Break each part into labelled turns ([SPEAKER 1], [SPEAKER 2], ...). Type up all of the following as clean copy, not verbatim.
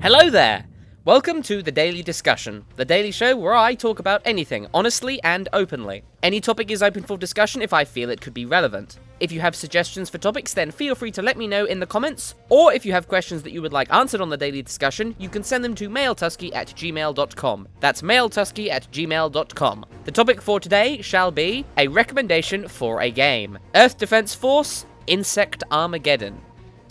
[SPEAKER 1] Hello there! Welcome to The Daily Discussion, the daily show where I talk about anything, honestly and openly. Any topic is open for discussion if I feel it could be relevant. If you have suggestions for topics, then feel free to let me know in the comments, or if you have questions that you would like answered on The Daily Discussion, you can send them to mailtuskeh@gmail.com. That's mailtuskeh@gmail.com. The topic for today shall be a recommendation for a game. Earth Defense Force Insect Armageddon.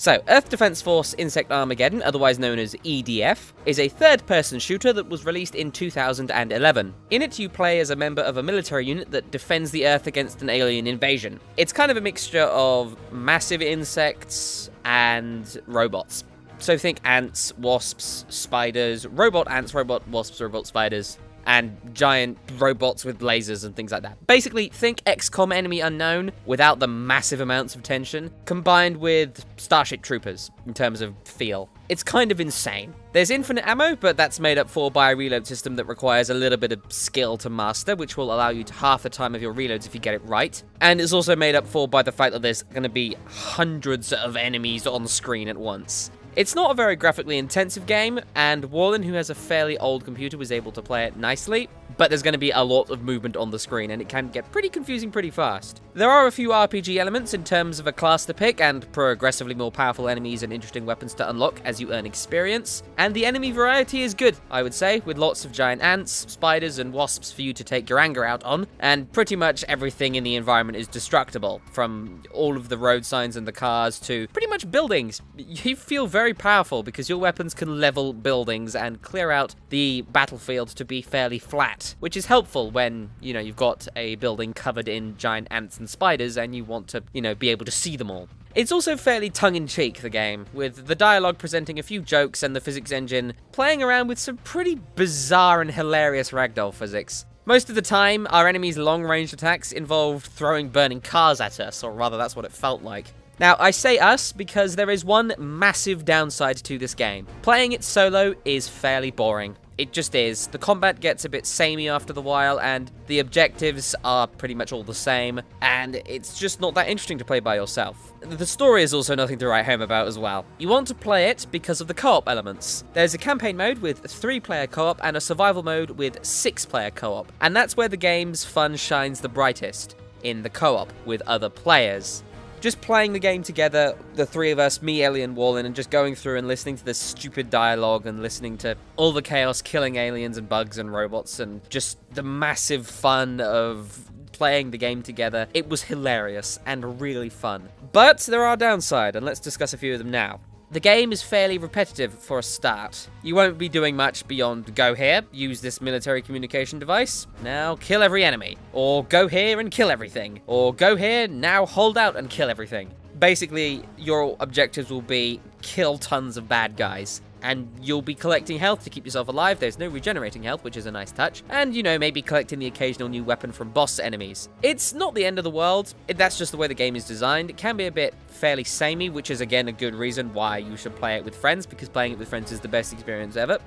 [SPEAKER 1] So, Earth Defense Force Insect Armageddon, otherwise known as EDF, is a third-person shooter that was released in 2011. In it, you play as a member of a military unit that defends the Earth against an alien invasion. It's kind of a mixture of massive insects and robots. So think ants, wasps, spiders, robot ants, robot wasps, robot spiders, and giant robots with lasers and things like that. Basically, think XCOM Enemy Unknown without the massive amounts of tension, combined with Starship Troopers in terms of feel. It's kind of insane. There's infinite ammo, but that's made up for by a reload system that requires a little bit of skill to master, which will allow you to half the time of your reloads if you get it right. And it's also made up for by the fact that there's going to be hundreds of enemies on screen at once. It's not a very graphically intensive game, and Warlin, who has a fairly old computer, was able to play it nicely, but there's going to be a lot of movement on the screen, and it can get pretty confusing pretty fast. There are a few RPG elements in terms of a class to pick, and progressively more powerful enemies and interesting weapons to unlock as you earn experience, and the enemy variety is good, I would say, with lots of giant ants, spiders, and wasps for you to take your anger out on, and pretty much everything in the environment is destructible, from all of the road signs and the cars to pretty much buildings. You feel very powerful because your weapons can level buildings and clear out the battlefield to be fairly flat, which is helpful when, you've got a building covered in giant ants and spiders and you want to, be able to see them all. It's also fairly tongue-in-cheek, the game, with the dialogue presenting a few jokes and the physics engine playing around with some pretty bizarre and hilarious ragdoll physics. Most of the time, our enemies' long-range attacks involved throwing burning cars at us, or rather that's what it felt like. Now, I say us because there is one massive downside to this game. Playing it solo is fairly boring. It just is. The combat gets a bit samey after the while, and the objectives are pretty much all the same, and it's just not that interesting to play by yourself. The story is also nothing to write home about as well. You want to play it because of the co-op elements. There's a campaign mode with 3-player co-op and a survival mode with 6-player co-op, and that's where the game's fun shines the brightest, in the co-op with other players. Just playing the game together, the three of us, me, Ellie, and Warlin, and just going through and listening to this stupid dialogue and listening to all the chaos killing aliens and bugs and robots and just the massive fun of playing the game together. It was hilarious and really fun. But there are downsides, and let's discuss a few of them now. The game is fairly repetitive for a start. You won't be doing much beyond go here, use this military communication device, now kill every enemy. Or go here and kill everything. Or go here, now hold out and kill everything. Basically, your objectives will be kill tons of bad guys. And you'll be collecting health to keep yourself alive. There's no regenerating health, which is a nice touch. And, maybe collecting the occasional new weapon from boss enemies. It's not the end of the world. That's just the way the game is designed. It can be a bit fairly samey, which is, again, a good reason why you should play it with friends, because playing it with friends is the best experience ever.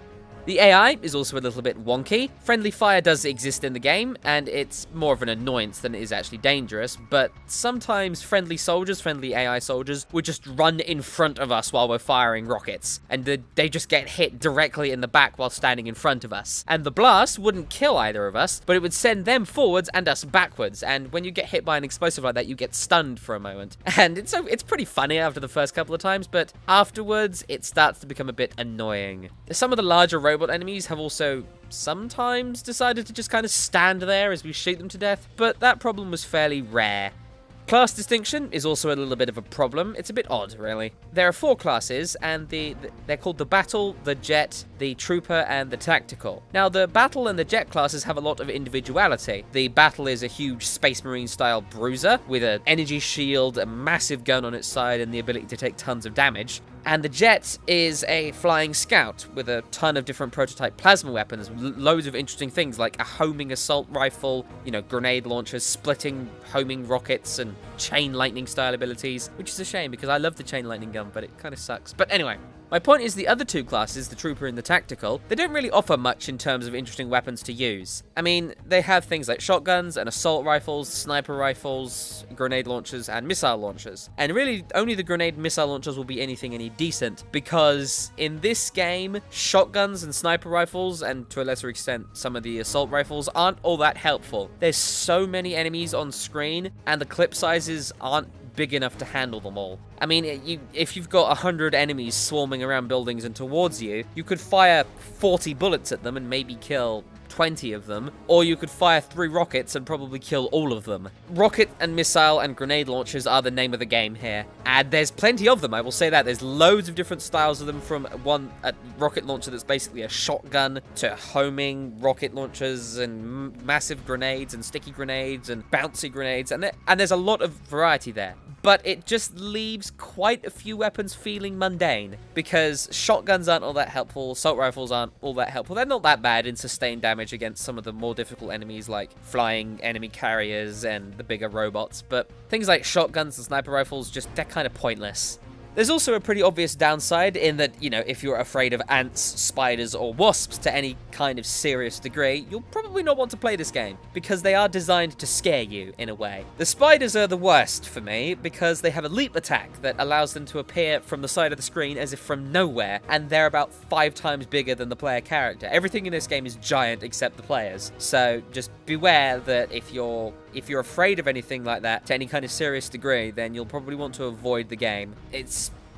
[SPEAKER 1] The AI is also a little bit wonky. Friendly fire does exist in the game, and it's more of an annoyance than it is actually dangerous, but sometimes friendly AI soldiers, would just run in front of us while we're firing rockets, and they just get hit directly in the back while standing in front of us. And the blast wouldn't kill either of us, but it would send them forwards and us backwards, and when you get hit by an explosive like that, you get stunned for a moment. And it's pretty funny after the first couple of times, but afterwards, it starts to become a bit annoying. Some of the larger robot enemies have also sometimes decided to just kind of stand there as we shoot them to death, but that problem was fairly rare. Class distinction is also a little bit of a problem. It's a bit odd, really. There are 4 classes, and they're called the Battle, the Jet, the Trooper, and the Tactical. Now, the Battle and the Jet classes have a lot of individuality. The Battle is a huge Space Marine-style bruiser with an energy shield, a massive gun on its side, and the ability to take tons of damage. And the Jet is a flying scout with a ton of different prototype plasma weapons, loads of interesting things like a homing assault rifle, grenade launchers, splitting homing rockets, and chain lightning style abilities, which is a shame because I love the chain lightning gun, but it kind of sucks. But anyway, My point is the other two classes, the Trooper and the Tactical, they don't really offer much in terms of interesting weapons to use. I mean, they have things like shotguns and assault rifles, sniper rifles, grenade launchers, and missile launchers. And really, only the grenade and missile launchers will be anything any decent, because in this game, shotguns and sniper rifles, and to a lesser extent, some of the assault rifles, aren't all that helpful. There's so many enemies on screen, and the clip sizes aren't big enough to handle them all. I mean, if you've got 100 enemies swarming around buildings and towards you, you could fire 40 bullets at them and maybe kill 20 of them, or you could fire 3 rockets and probably kill all of them. Rocket and missile and grenade launchers are the name of the game here, and there's plenty of them, I will say that. There's loads of different styles of them, from a rocket launcher that's basically a shotgun, to homing rocket launchers and massive grenades and sticky grenades and bouncy grenades, and there's a lot of variety there. But it just leaves quite a few weapons feeling mundane, because shotguns aren't all that helpful, assault rifles aren't all that helpful. They're not that bad in sustained damage against some of the more difficult enemies like flying enemy carriers and the bigger robots, but things like shotguns and sniper rifles, they're kind of pointless. There's also a pretty obvious downside in that, you know, if you're afraid of ants, spiders, or wasps to any kind of serious degree, you'll probably not want to play this game, because they are designed to scare you, in a way. The spiders are the worst for me, because they have a leap attack that allows them to appear from the side of the screen as if from nowhere, and they're about 5 times bigger than the player character. Everything in this game is giant except the players, so just beware that if you're afraid of anything like that to any kind of serious degree, then you'll probably want to avoid the game.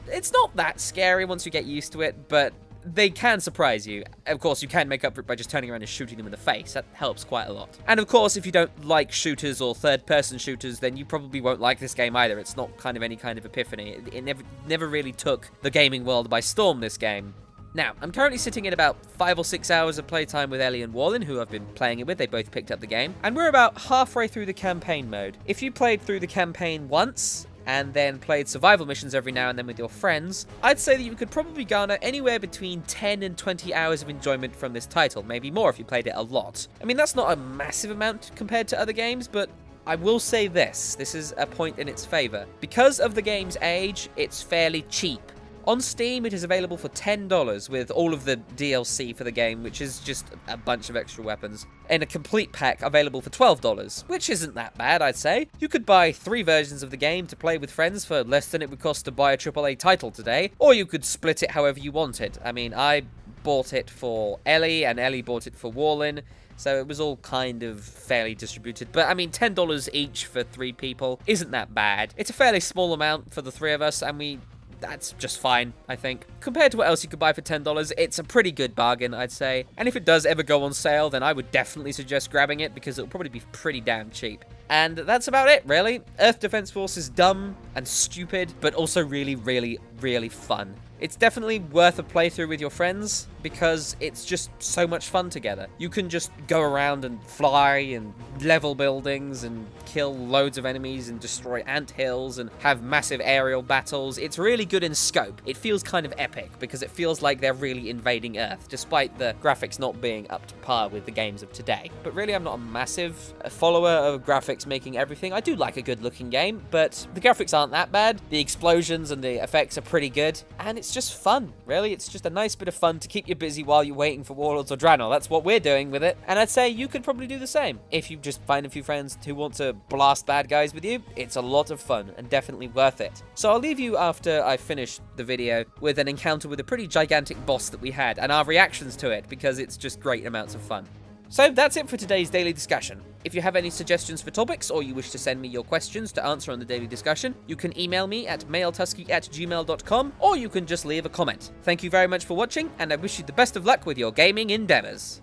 [SPEAKER 1] It's not that scary once you get used to it, but they can surprise you. Of course, you can make up for it by just turning around and shooting them in the face. That helps quite a lot. And of course, if you don't like shooters or third-person shooters, then you probably won't like this game either. It's not kind of any kind of epiphany. It never really took the gaming world by storm, this game. Now, I'm currently sitting at about 5 or 6 hours of playtime with Ellie and Warlin, who I've been playing it with. They both picked up the game. And we're about halfway through the campaign mode. If you played through the campaign once, and then played survival missions every now and then with your friends, I'd say that you could probably garner anywhere between 10 and 20 hours of enjoyment from this title, maybe more if you played it a lot. I mean, that's not a massive amount compared to other games, but I will say this is a point in its favor. Because of the game's age, it's fairly cheap. On Steam, it is available for $10 with all of the DLC for the game, which is just a bunch of extra weapons, and a complete pack available for $12, which isn't that bad, I'd say. You could buy 3 versions of the game to play with friends for less than it would cost to buy a AAA title today, or you could split it however you wanted. I mean, I bought it for Ellie, and Ellie bought it for Warlin, so it was all kind of fairly distributed. But, I mean, $10 each for 3 people isn't that bad. It's a fairly small amount for the 3 of us, and that's just fine, I think. Compared to what else you could buy for $10, it's a pretty good bargain, I'd say. And if it does ever go on sale, then I would definitely suggest grabbing it, because it'll probably be pretty damn cheap. And that's about it, really. Earth Defense Force is dumb and stupid, but also really, really, really fun. It's definitely worth a playthrough with your friends, because it's just so much fun together. You can just go around and fly and level buildings and kill loads of enemies and destroy ant hills and have massive aerial battles. It's really good in scope. It feels kind of epic, because it feels like they're really invading Earth, despite the graphics not being up to par with the games of today. But really, I'm not a massive follower of graphics making everything. I do like a good-looking game, but the graphics aren't that bad. The explosions and the effects are pretty good, and it's just fun, really. It's just a nice bit of fun to keep you busy while you're waiting for Warlords of Draenor. That's what we're doing with it, and I'd say you could probably do the same. If you just find a few friends who want to blast bad guys with you, it's a lot of fun and definitely worth it. So I'll leave you after I finish the video with an encounter with a pretty gigantic boss that we had and our reactions to it, because it's just great amounts of fun. So that's it for today's daily discussion. If you have any suggestions for topics, or you wish to send me your questions to answer on the daily discussion, you can email me at mailtuskey@gmail.com, or you can just leave a comment. Thank you very much for watching, and I wish you the best of luck with your gaming endeavors.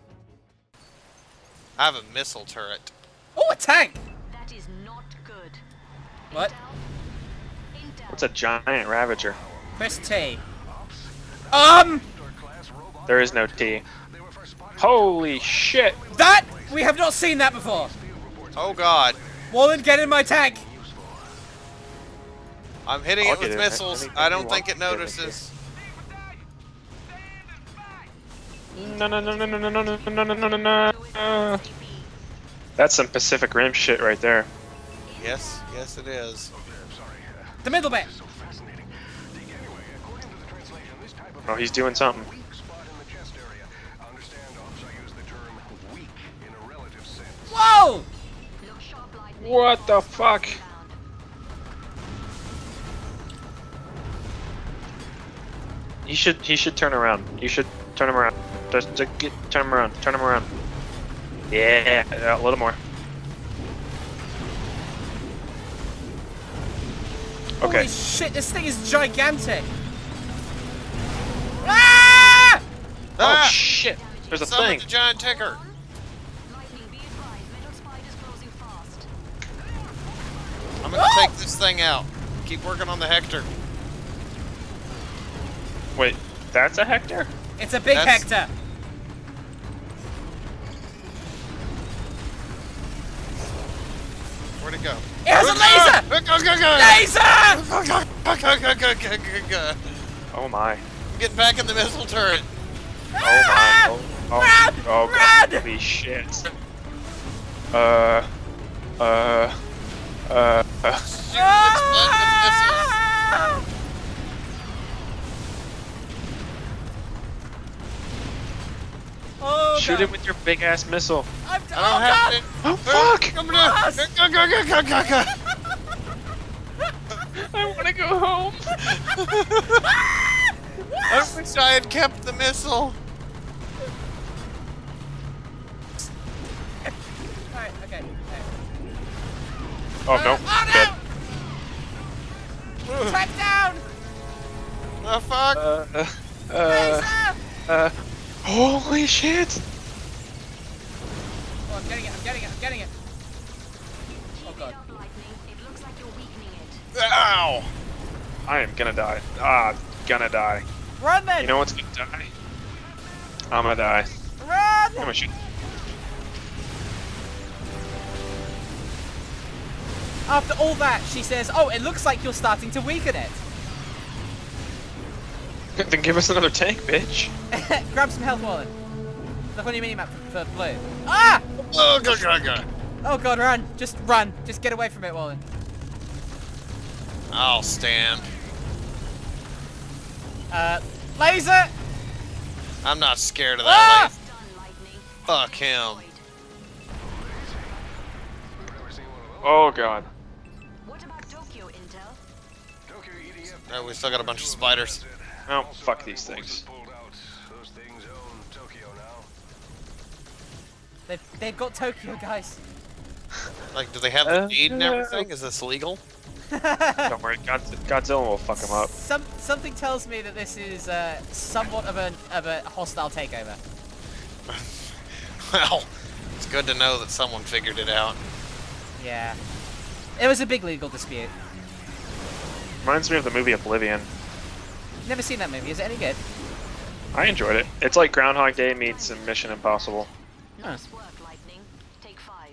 [SPEAKER 2] I have a missile turret.
[SPEAKER 1] Oh, a tank!
[SPEAKER 3] That is not good.
[SPEAKER 1] What?
[SPEAKER 4] What's a giant Ravager?
[SPEAKER 1] Press T.
[SPEAKER 4] There is no T. Holy shit!
[SPEAKER 1] That? We have not seen that before!
[SPEAKER 2] Oh god.
[SPEAKER 1] Warlin, get in my tank!
[SPEAKER 2] I'm hitting
[SPEAKER 4] I'll
[SPEAKER 2] it
[SPEAKER 4] get
[SPEAKER 2] with
[SPEAKER 4] it.
[SPEAKER 2] missiles.
[SPEAKER 4] Anything
[SPEAKER 2] I
[SPEAKER 4] you
[SPEAKER 2] don't think
[SPEAKER 4] want.
[SPEAKER 2] it notices.
[SPEAKER 4] No, no, no, no, no, no, no, no, no, no, no. That's some Pacific Rim shit right there.
[SPEAKER 2] Yes, yes it is.
[SPEAKER 1] The middle bit!
[SPEAKER 4] Oh, he's doing something.
[SPEAKER 1] Whoa!
[SPEAKER 4] What the fuck? He should turn around. You should turn him around. Turn him around. Turn him around. Yeah, a little more. Okay.
[SPEAKER 1] Holy shit, this thing is gigantic! Ah!
[SPEAKER 4] Oh shit! There's a
[SPEAKER 2] Summon
[SPEAKER 4] thing.
[SPEAKER 2] the giant ticker. I'm gonna take this thing out. Keep working on the Hector.
[SPEAKER 4] Wait, that's a Hector?
[SPEAKER 1] It's a big
[SPEAKER 2] That's-
[SPEAKER 1] Hector!
[SPEAKER 2] Where'd it go?
[SPEAKER 1] It has a laser!
[SPEAKER 2] Laser!
[SPEAKER 4] Oh my.
[SPEAKER 2] I'm getting back in the missile turret.
[SPEAKER 4] Oh my. Oh,
[SPEAKER 1] Run!
[SPEAKER 4] oh
[SPEAKER 1] Run!
[SPEAKER 4] God. Holy shit.
[SPEAKER 1] Ah! Oh,
[SPEAKER 4] Shoot
[SPEAKER 1] God.
[SPEAKER 4] it with your big ass missile.
[SPEAKER 1] I'm
[SPEAKER 2] I don't have it.
[SPEAKER 4] Oh fuck!
[SPEAKER 2] Come
[SPEAKER 1] Ross!
[SPEAKER 2] on.
[SPEAKER 4] I wanna go home.
[SPEAKER 2] I wish I had kept the missile.
[SPEAKER 1] Alright, okay.
[SPEAKER 4] Oh no.
[SPEAKER 1] Oh
[SPEAKER 4] Dead.
[SPEAKER 1] no! Track down!
[SPEAKER 2] The fuck?
[SPEAKER 1] Laser!
[SPEAKER 4] Holy shit!
[SPEAKER 1] Oh, I'm getting it, I'm getting it. Oh god.
[SPEAKER 2] Ow!
[SPEAKER 4] I am gonna die. Ah, gonna die.
[SPEAKER 1] Run then!
[SPEAKER 4] You know what's gonna die? I'm gonna die.
[SPEAKER 1] Run!
[SPEAKER 4] I'm gonna shoot.
[SPEAKER 1] After all that, she says, oh, it looks like you're starting to weaken it.
[SPEAKER 4] Then give us another tank, bitch.
[SPEAKER 1] Grab some health, Wallen. Look on your minimap for blue. Ah!
[SPEAKER 2] Oh, go.
[SPEAKER 1] Oh god, run. Just run. Just get away from it, Wallen.
[SPEAKER 2] I'll stand.
[SPEAKER 1] Laser!
[SPEAKER 2] I'm not scared of
[SPEAKER 1] Ah!
[SPEAKER 2] that laser. Fuck him.
[SPEAKER 4] Oh god.
[SPEAKER 3] What about Tokyo Intel?
[SPEAKER 2] Oh, we still got a bunch of spiders.
[SPEAKER 4] Oh, fuck these things.
[SPEAKER 1] They've got Tokyo, guys.
[SPEAKER 2] Like, do they have the deed and everything? Is this legal?
[SPEAKER 4] Don't worry, Godzilla will fuck him up.
[SPEAKER 1] Something tells me that this is somewhat of a hostile takeover.
[SPEAKER 2] Well, it's good to know that someone figured it out.
[SPEAKER 1] Yeah. It was a big legal dispute.
[SPEAKER 4] Reminds me of the movie Oblivion.
[SPEAKER 1] Never seen that movie. Is it any good?
[SPEAKER 4] I enjoyed it. It's like Groundhog Day meets Mission Impossible.
[SPEAKER 1] Huh.
[SPEAKER 3] Nice work, Lightning. Take 5.